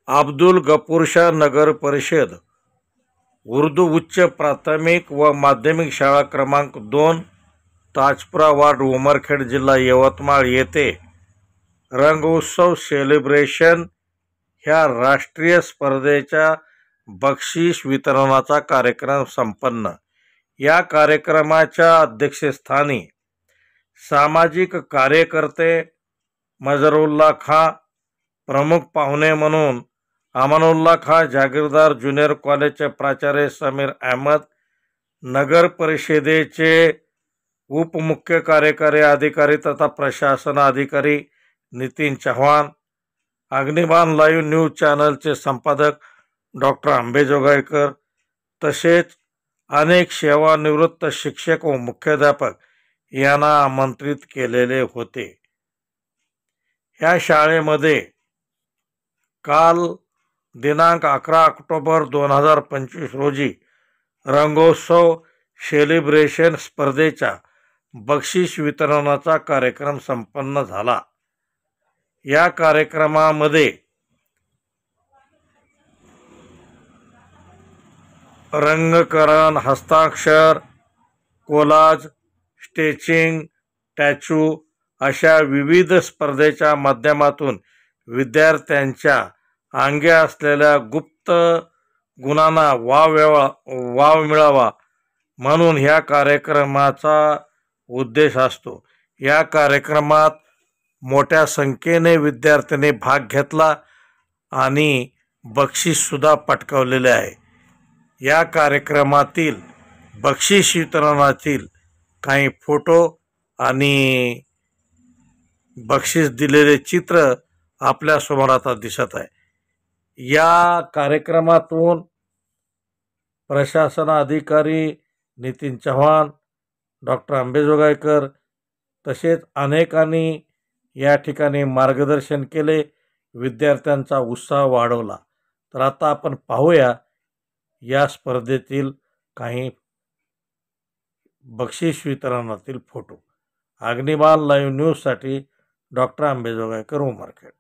अब्दुल गफूर शाह नगर परिषद उर्दू उच्च प्राथमिक व माध्यमिक शाळा क्रमांक 2 ताजपुरा वार्ड उमरखेड जिल्हा यवतमाळ येथे रंगोत्सव सेलिब्रेशन ह्या राष्ट्रीय स्पर्धेच्या बक्षीस वितरणाचा कार्यक्रम संपन्न। या कार्यक्रमाच्या अध्यक्षस्थानी सामाजिक कार्यकर्ते मजरुल्ला खां, प्रमुख पाहुणे म्हणून अमानुल्ला खां जागीरदार ज्युनियर कॉलेजचे प्राचार्य समीर अहमद, नगर परिषदेचे उपमुख्य कार्यकारी अधिकारी तथा प्रशासन अधिकारी नितीन चव्हाण, अग्निबाण लाईव्ह न्यूज चॅनलचे संपादक डॉक्टर आंबेजोगाईकर तसेच अनेक सेवानिवृत्त शिक्षक व मुख्याध्यापक यांना आमंत्रित केलेले होते। ह्या शाळेमध्ये काल दिनांक 11 ऑक्टोबर 2025 रोजी रंगोत्सव सेलिब्रेशन स्पर्धेच्या बक्षीस वितरणाचा कार्यक्रम संपन्न झाला। या कार्यक्रमामध्ये रंगकरण, हस्ताक्षर, कोलाज, स्केचिंग, टॅटू अशा विविध स्पर्धेच्या माध्यमातून विद्यार्थ्यांच्या अंगी असलेल्या गुप्त गुणांना वाव मिळावा म्हणून ह्या कार्यक्रमाचा उद्देश असतो। या कार्यक्रमात मोठ्या संख्येने विद्यार्थ्यांनी भाग घेतला आणि बक्षीस सुद्धा पटकावलेले आहे। या कार्यक्रमातील बक्षीस वितरणातील काही फोटो आणि बक्षीस दिलेले चित्र आपल्या समोर आता दिसत आहे। या कार्यक्रमातून प्रशासन अधिकारी नितीन चव्हाण, डॉक्टर आंबेजोगाईकर तसेच अनेकांनी या ठिकाणी मार्गदर्शन केले, विद्यार्थ्यांचा उत्साह वाढवला। तर आता आपण पाहूया या स्पर्धेतील काही बक्षीस वितरणातील फोटो। अग्निबाण लाईव्ह न्यूजसाठी डॉक्टर आंबेजोगाईकर, उमरखेड।